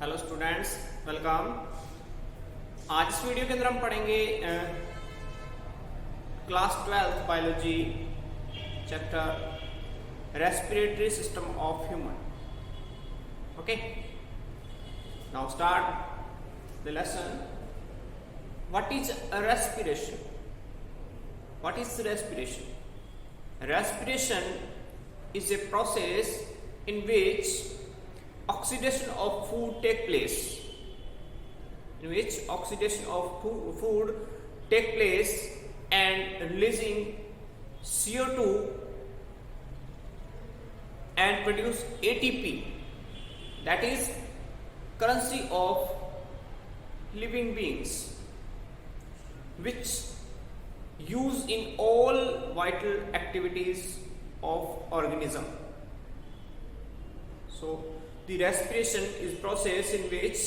Hello students, welcome. आज इस video के अंदर हम पढ़ेंगे class 12th biology chapter respiratory system of human. Okay, now start the lesson. What is respiration? What is respiration? Respiration is a process in which oxidation of food take place. And releasing CO2 and produce ATP, that is currency of living beings, which used in all vital activities of organism. So the respiration is process in which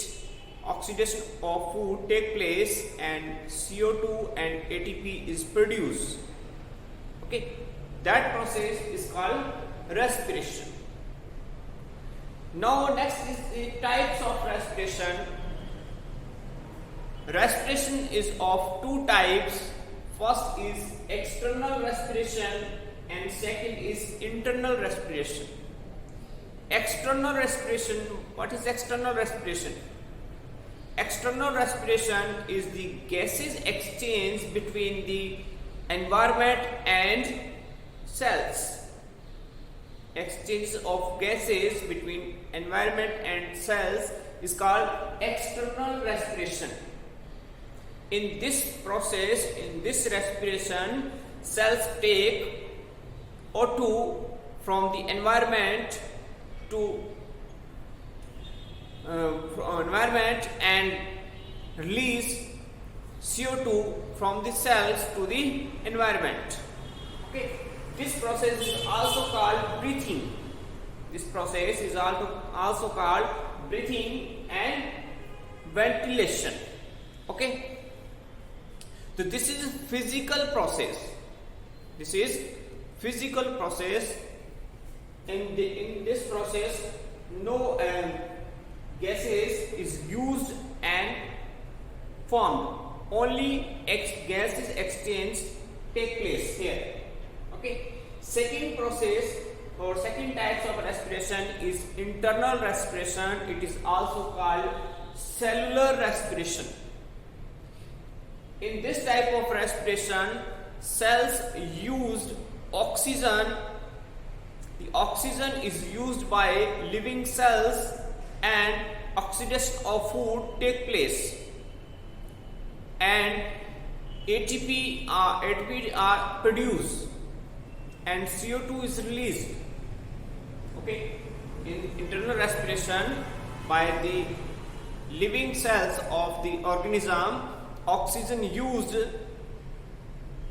oxidation of food take place and CO2 and ATP is produced. Okay, that process is called respiration. Now next is the types of respiration. Respiration is of two types. First is external respiration and second is internal respiration. External respiration, what is external respiration? External respiration is the gases exchange between the environment and cells. Exchange of gases between environment and cells is called external respiration. In this process, in this respiration, cells take O2 from the environment and release CO2 from the cells to the environment. Okay, this process is also called breathing. This process is also called breathing and ventilation. Okay, so this is physical process. This is physical process. In this process, no gases is used and formed. Only gases exchange take place here. Okay. Second process or second types of respiration is internal respiration. It is also called cellular respiration. In this type of respiration, cells used oxygen. The oxygen is used by living cells and oxidation of food take place. And ATP are produced and CO2 is released. Okay, in internal respiration by the living cells of the organism, oxygen used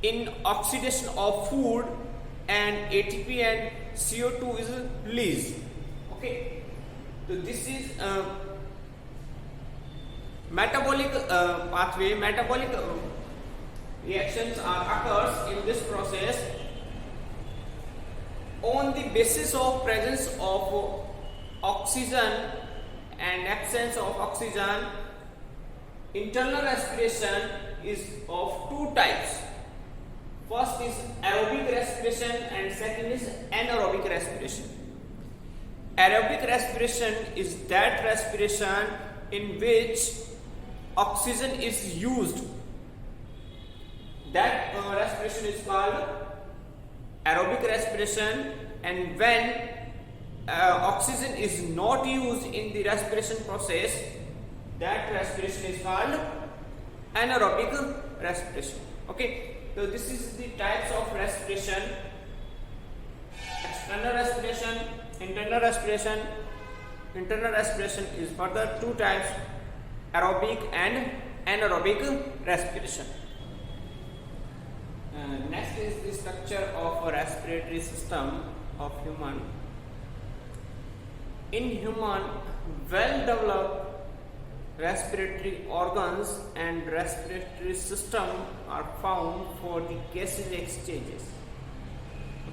in oxidation of food and ATP and CO2 is released. Okay, so this is metabolic pathway. Metabolic reactions occurs in this process on the basis of presence of oxygen and absence of oxygen. Internal respiration is of two types. First is aerobic respiration and second is anaerobic respiration. Aerobic respiration is that respiration in which oxygen is used. That respiration is called aerobic respiration, and when oxygen is not used in the respiration process, that respiration is called anaerobic respiration. Okay, so this is the types of respiration: external respiration, internal respiration. Internal respiration is further two types: aerobic and anaerobic respiration. Next is the structure of a respiratory system of human. In human, well-developed respiratory organs and respiratory system are found for the gases exchanges.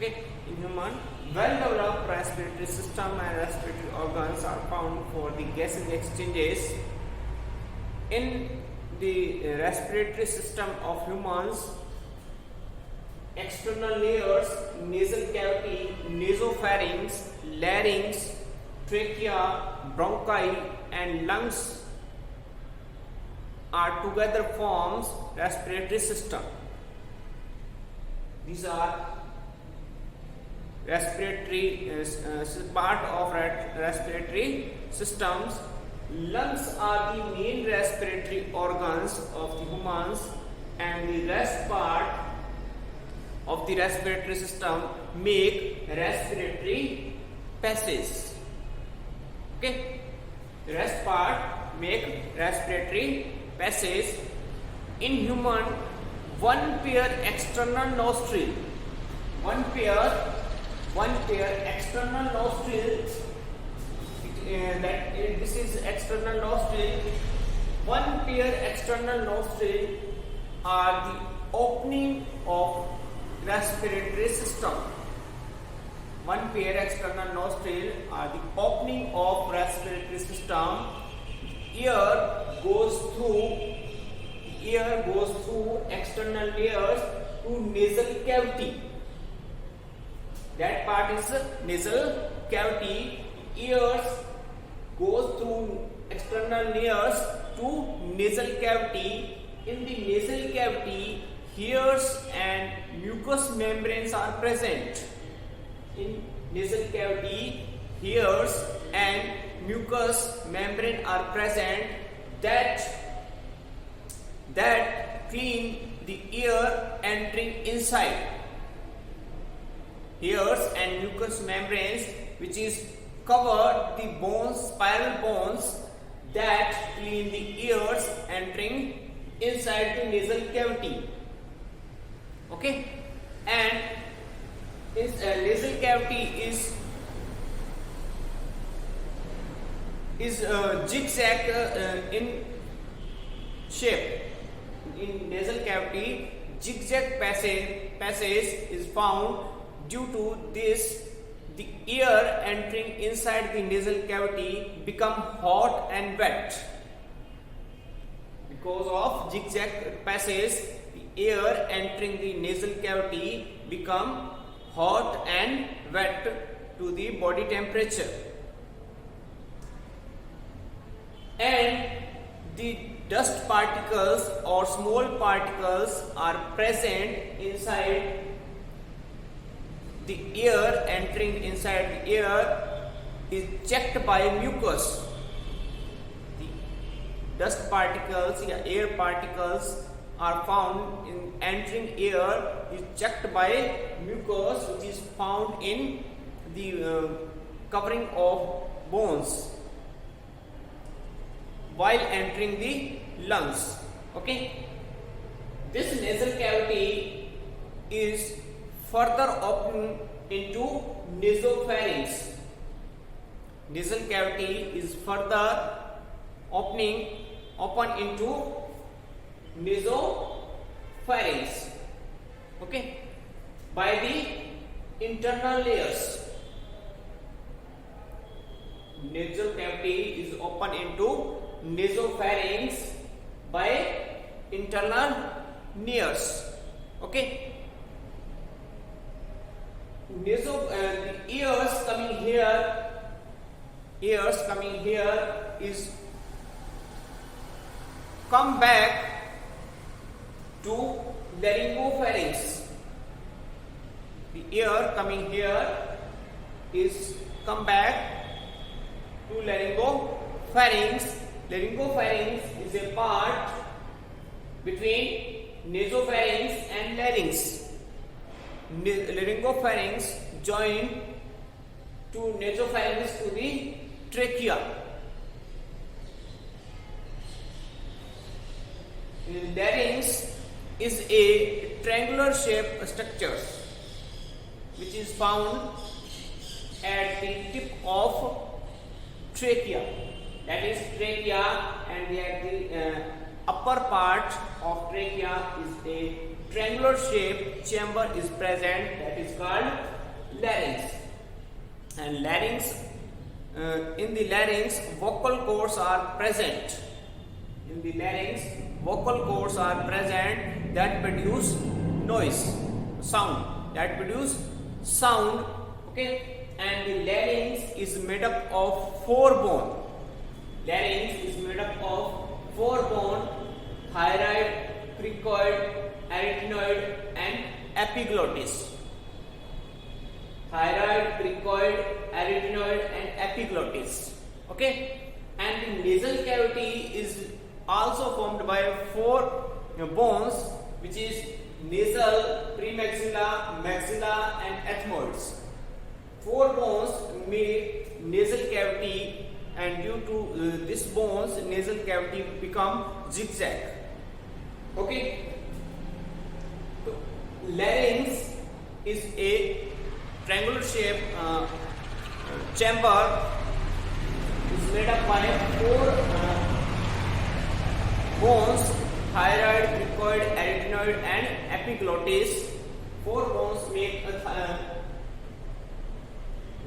Okay, in human, well-developed respiratory system and respiratory organs are found for the gases exchanges. In the respiratory system of humans, external layers, nasal cavity, nasopharynx, larynx, trachea, bronchi and lungs are together forms respiratory system. These are respiratory part of respiratory systems. Lungs are the main respiratory organs of the humans, and the rest part of the respiratory system make respiratory passages. Okay, the rest part make respiratory passages. In human, one pair external nostril, one pair external nostril, this is external nostril. One pair external nostril are the opening of respiratory system. One pair external nostril are the opening of respiratory system. Air goes through external layers to nasal cavity. That part is nasal cavity. Air goes through external layers to nasal cavity. In the nasal cavity, hairs and mucous membranes are present. In nasal cavity, hairs and mucous membrane are present that clean the air entering inside. Hairs and mucous membranes, which is cover the bones, spiral bones, that clean the airs entering inside the nasal cavity. Okay, and nasal cavity is zigzag in shape. In nasal cavity, zigzag passage is found. Due to this, the air entering inside the nasal cavity become hot and wet. Because of zigzag passage, the air entering the nasal cavity become hot and wet to the body temperature. And the dust particles or small particles are present inside the air. Entering inside the air is checked by mucus. The dust particles, air particles are found in entering air is checked by mucus, which is found in the covering of bones while entering the lungs. Okay, this nasal cavity is further open into nasopharynx. Nasal cavity is further open into nasopharynx. Okay, by the internal layers. Nasal cavity is open into nasopharynx by internal layers. Okay. The ears coming here is come back to laryngopharynx. The ear coming here is come back to laryngopharynx. Laryngopharynx is a part between nasopharynx and larynx. Laryngopharynx join to nasopharynx to the trachea. Larynx is a triangular shaped structure which is found at the tip of trachea. That is trachea, and the upper part of trachea is a triangular shaped chamber is present, that is called larynx. And larynx, in the larynx, vocal cords are present. In the larynx, vocal cords are present that produce noise, sound, okay. And the larynx is made up of four bones. Larynx is made up of four bones: thyroid, cricoid, arytenoid, and epiglottis. Thyroid, cricoid, arytenoid, and epiglottis. Okay, and the nasal cavity is also formed by four bones, which is nasal, premaxilla, maxilla, and ethmoids. Four bones make nasal cavity, and due to these bones, nasal cavity become zigzag. Okay, so larynx is a triangular shape chamber, is made up by four bones: thyroid, cricoid, arytenoid, and epiglottis. Four bones make a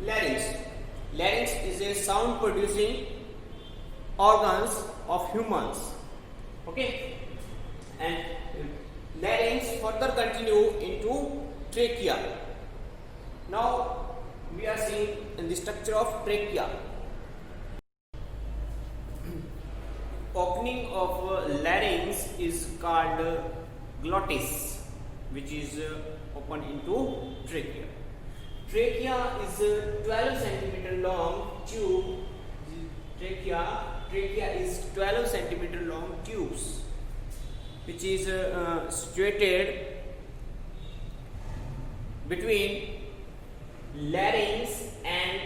larynx. Larynx is a sound producing organs of humans. Okay, and larynx further continue into trachea. Now we are seeing the structure of trachea. Opening of larynx is called glottis, which is open into trachea. Trachea is a 12 centimeter long tube. Trachea is 12 centimeter long tubes, which is situated between larynx and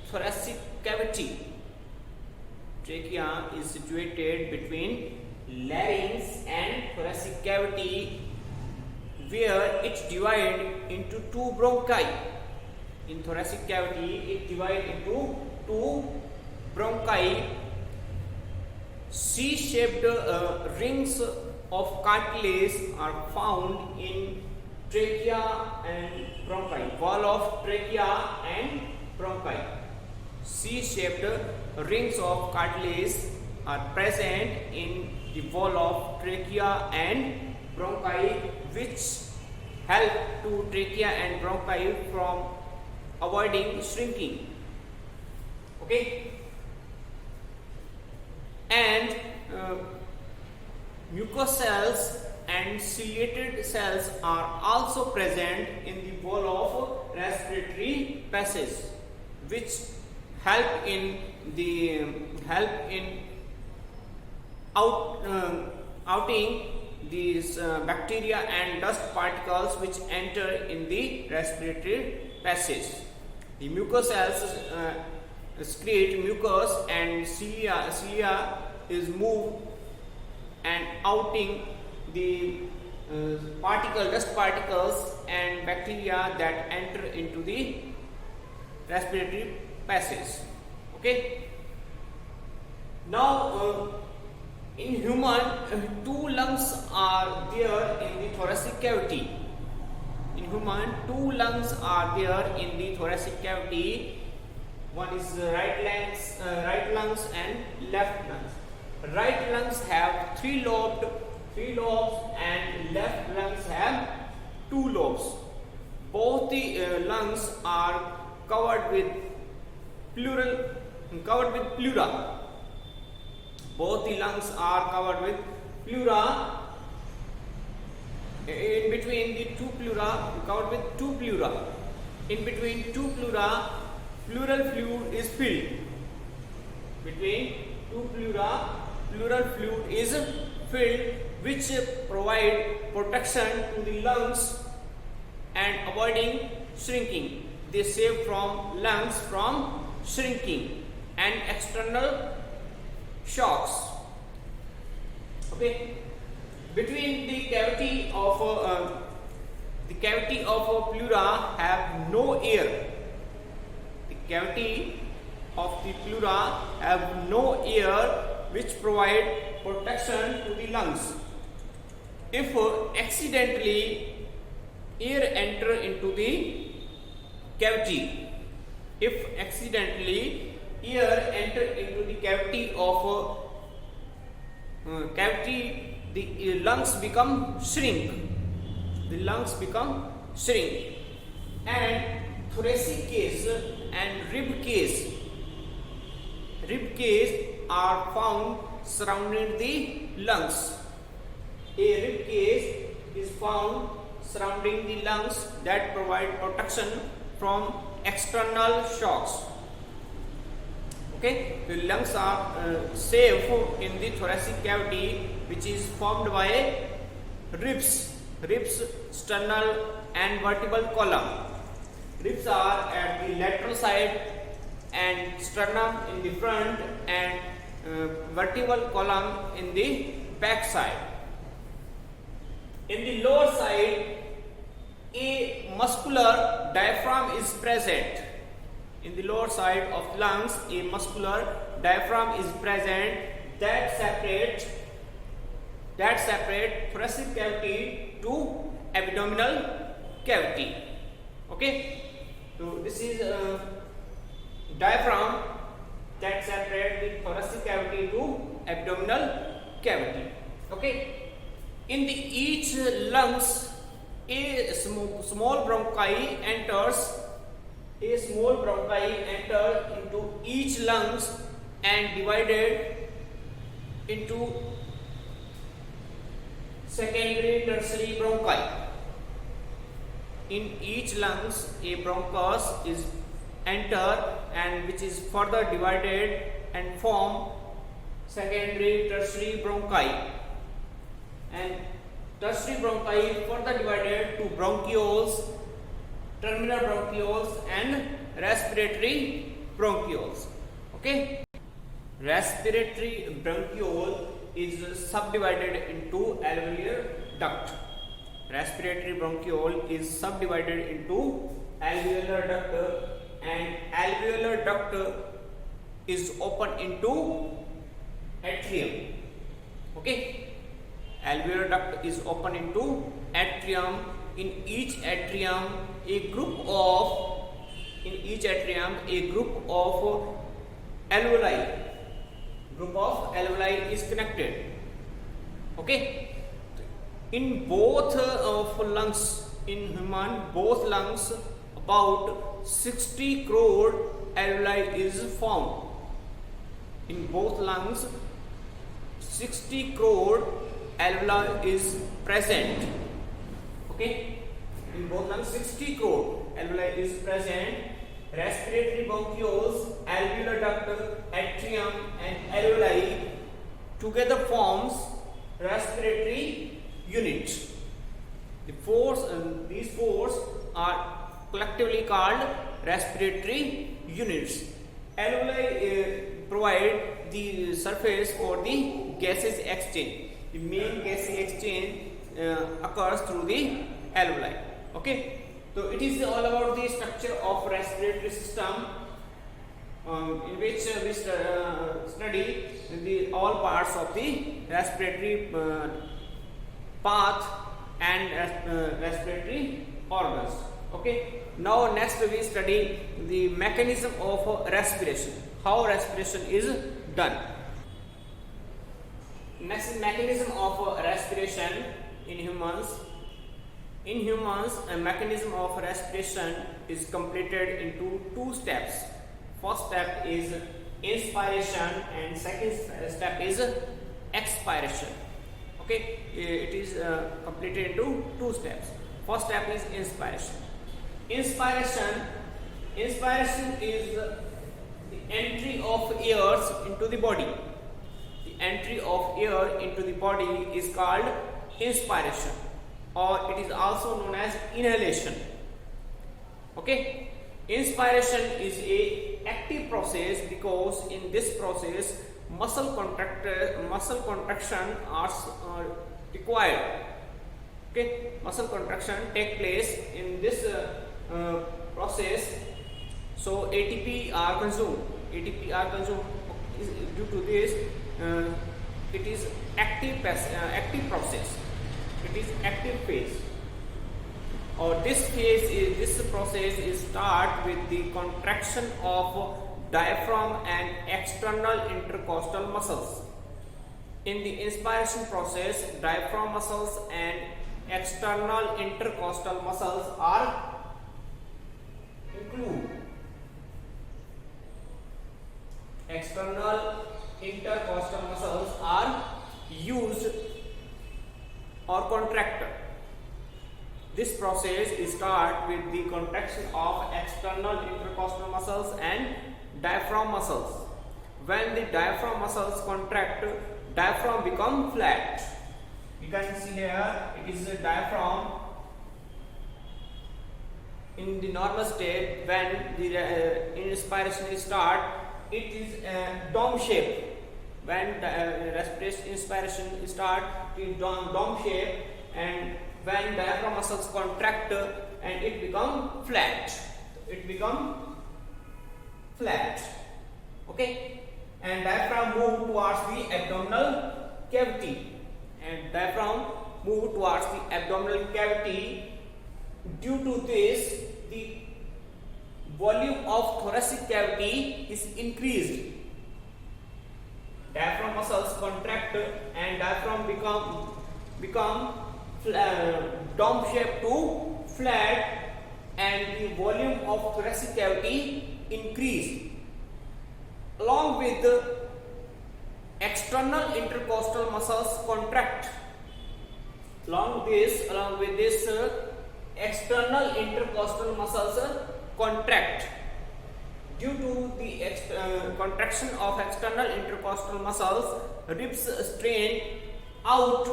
thoracic cavity. Trachea is situated between larynx and thoracic cavity, where it divides into two bronchi. In thoracic cavity, it divides into two bronchi. C-shaped rings of cartilage are found in trachea and bronchi. Wall of trachea and bronchi. C-shaped rings of cartilage are present in the wall of trachea and bronchi, which help to trachea and bronchi from avoiding shrinking. Okay, and mucous cells and ciliated cells are also present in the wall of respiratory passage, which help in outing these bacteria and dust particles which enter in the respiratory passage. The mucous cells excrete mucus, and cilia is moved and outing the dust particles and bacteria that enter into the respiratory passage. Okay. Now, in human, two lungs are there in the thoracic cavity. In human, two lungs are there in the thoracic cavity. One is right lungs and left lungs. Right lungs have three lobes, and left lungs have two lobes. Both the lungs are covered with pleura. Both the lungs are covered with pleura. In between the two pleura, covered with two pleura. In between two pleura, pleural fluid is filled. Between two pleura, pleural fluid is filled, which provide protection to the lungs and avoiding shrinking. They save from lungs from shrinking and external shocks. Okay. Between the cavity of pleura have no air. The cavity of the pleura have no air, which provide protection to the lungs. If accidentally air enter into the cavity. If accidentally air enter into the cavity of the lungs become shrink. The lungs become shrink. And thoracic case and rib case are found surrounding the lungs. A rib case is found surrounding the lungs that provide protection from external shocks. Okay, the lungs are safe in the thoracic cavity, which is formed by ribs, sternal and vertebral column. Ribs are at the lateral side and sternum in the front and vertebral column in the back side. In the lower side, a muscular diaphragm is present. In the lower side of lungs, a muscular diaphragm is present that separate thoracic cavity to abdominal cavity. Okay, so this is diaphragm that separate the thoracic cavity to abdominal cavity. Okay, in the each lungs, a small bronchi enters. A small bronchi enter into each lungs and divided into secondary, tertiary bronchi. In each lungs, a bronchus is enter and which is further divided and form secondary, tertiary bronchi. And tertiary bronchi further divided to bronchioles, terminal bronchioles and respiratory bronchioles. Okay, respiratory bronchiole is subdivided into alveolar duct. Respiratory bronchiole is subdivided into alveolar duct, and alveolar duct is open into atrium. Okay, alveolar duct is open into atrium. In each atrium, a group of alveoli is connected. Okay, in both of lungs, in human, both lungs, about 60 crore alveoli is formed. In both lungs, 60 crore alveoli is present. Okay, in both lungs 60 crore alveoli is present. Respiratory bronchioles, alveolar duct, atrium and alveoli together forms respiratory unit. These fours are collectively called respiratory units. Alveoli provide the surface for the gases exchange. The main gas exchange occurs through the alveoli. Okay, so it is all about the structure of respiratory system, in which we study all parts of the respiratory path and respiratory organs. Okay, now next we study the mechanism of respiration, how respiration is done. Next, mechanism of respiration in humans. In humans, a mechanism of respiration is completed into two steps. First step is inspiration and second step is expiration. Okay, it is completed into two steps. First step is inspiration. Inspiration is the entry of air into the body. The entry of air into the body is called inspiration, or it is also known as inhalation. Okay, inspiration is a active process because in this process muscle contraction are required. Okay, muscle contraction take place in this process, so ATP are consumed. Due to this, it is active process. It is active phase. or this process is start with the contraction of diaphragm and external intercostal muscles. In the inspiration process, diaphragm muscles and external intercostal muscles are include. External intercostal muscles are used or contracted. This process is start with the contraction of external intercostal muscles and diaphragm muscles. When the diaphragm muscles contract, diaphragm become flat. You can see here it is a diaphragm in the normal state. When the inspiration is start, it is a dome shape. When the respiration inspiration is start, it is dome shape, and when diaphragm muscles contract and it become flat. It become flat. Okay, and diaphragm move towards the abdominal cavity, and diaphragm move towards the abdominal cavity. Due to this, the volume of thoracic cavity is increased. Diaphragm muscles contract and diaphragm become dome shape to flat, and the volume of thoracic cavity increase. Along with the external intercostal muscles contract. Along with this external intercostal muscles contract. Due to the contraction of external intercostal muscles, ribs strain out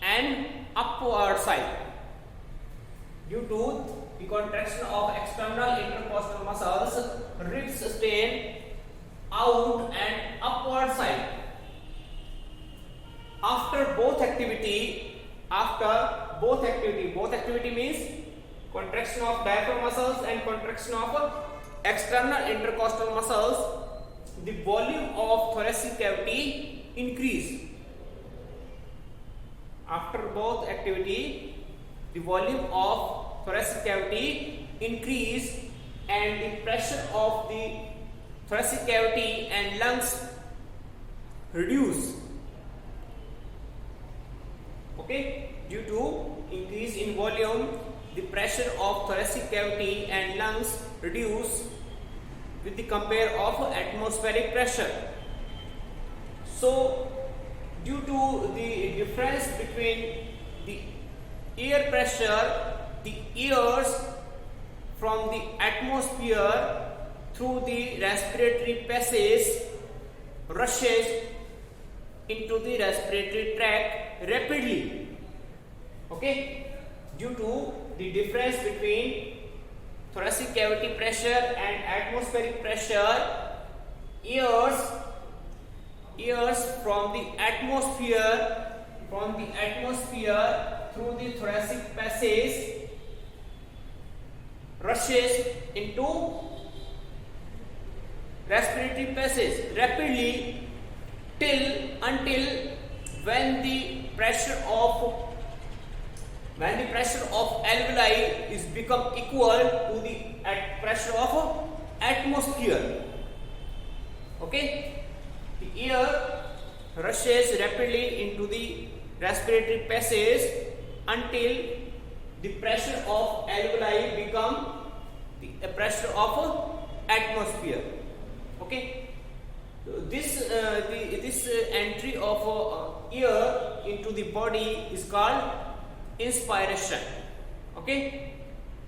and upward side. Due to the contraction of external intercostal muscles, ribs strain out and upward side. After both activity means contraction of diaphragm muscles and contraction of external intercostal muscles, the volume of thoracic cavity increase. After both activity, the volume of thoracic cavity increase and the pressure of the thoracic cavity and lungs reduce. Okay, due to increase in volume, the pressure of thoracic cavity and lungs reduce with the compare of atmospheric pressure. So, due to the difference between the air pressure, the airs from the atmosphere through the respiratory passage rushes into the respiratory tract rapidly. Okay, due to the difference between thoracic cavity pressure and atmospheric pressure, airs from the atmosphere through the thoracic passage rushes into respiratory passage rapidly until when the pressure of alveoli is become equal to the pressure of atmosphere. Okay, the air rushes rapidly into the respiratory passage until the pressure of alveoli become the pressure of atmosphere. Okay, this entry of air into the body is called inspiration. Okay,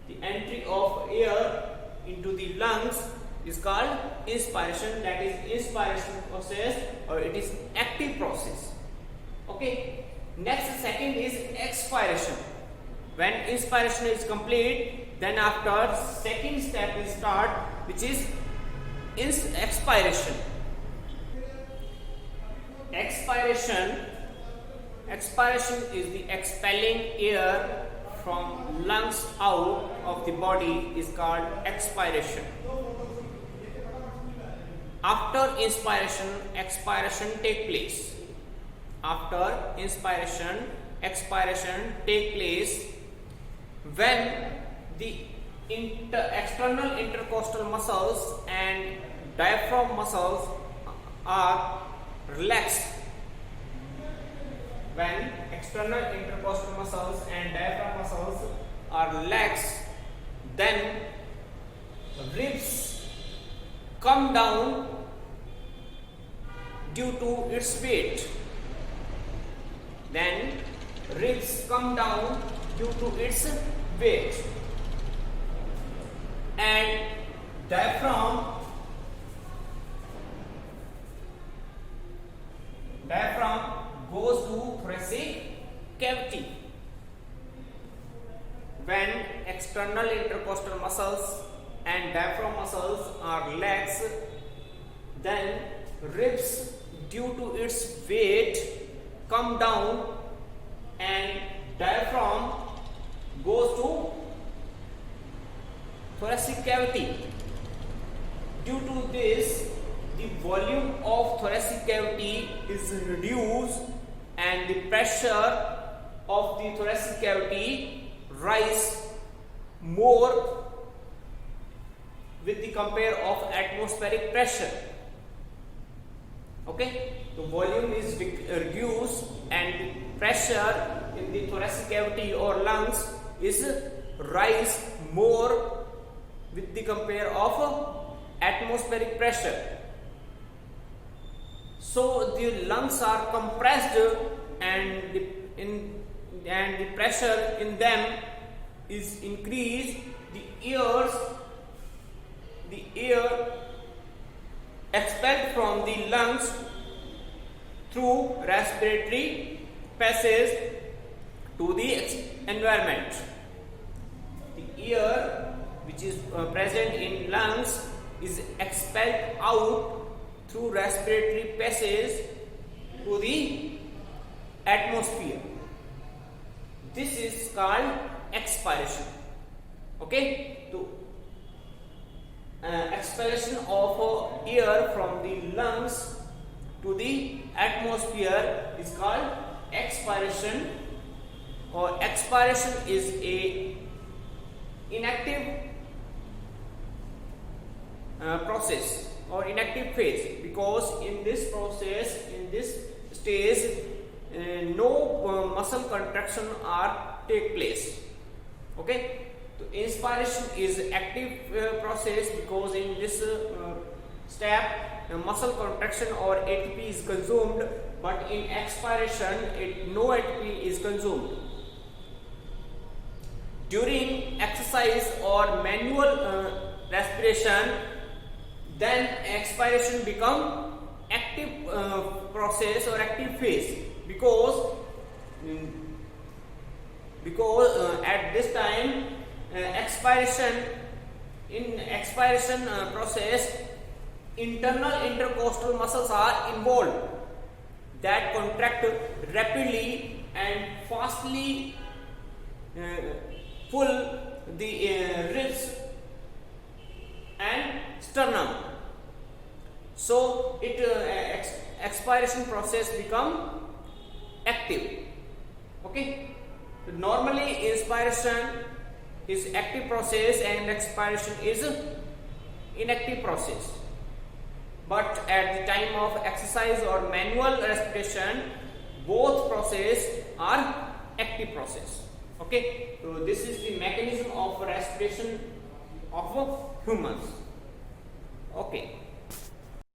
the entry of air into the lungs is called inspiration. That is inspiration process, or it is active process. Okay, next second is expiration. When inspiration is complete, then after second step is start, which is expiration. Expiration is the expelling air from lungs out of the body is called expiration. After inspiration, expiration take place. After inspiration, expiration take place. when the external intercostal muscles and diaphragm muscles are relaxed. When external intercostal muscles and diaphragm muscles are relaxed, then ribs come down due to its weight. Then ribs come down due to its weight, and diaphragm goes to thoracic cavity. When external intercostal muscles and diaphragm muscles are relaxed, then ribs due to its weight come down and diaphragm goes to thoracic cavity. Due to this, the volume of thoracic cavity is reduced and the pressure of the thoracic cavity rise more with the compare of atmospheric pressure. Okay, the volume is reduced and the pressure in the thoracic cavity or lungs is rise more with the compare of atmospheric pressure. So the lungs are compressed and the pressure in them is increased. The air expelled from the lungs through respiratory passage to the environment. The air which is present in lungs is expelled out through respiratory passage to the atmosphere. This is called expiration. Okay, so expiration of air from the lungs to the atmosphere is called expiration, or expiration is a inactive process or inactive phase, because in this process, in this stage, no muscle contraction are take place. Okay, so inspiration is active process, because in this step muscle contraction or ATP is consumed, but in expiration no ATP is consumed. During exercise or manual respiration, then expiration become active process or active phase, because at this time in expiration process, internal intercostal muscles are involved that contract rapidly and fastly pull the ribs and sternum. So expiration process become active. Okay, so normally inspiration is active process and expiration is inactive process, but at the time of exercise or manual respiration, both process are active process. Okay, so this is the mechanism of respiration of humans. Okay.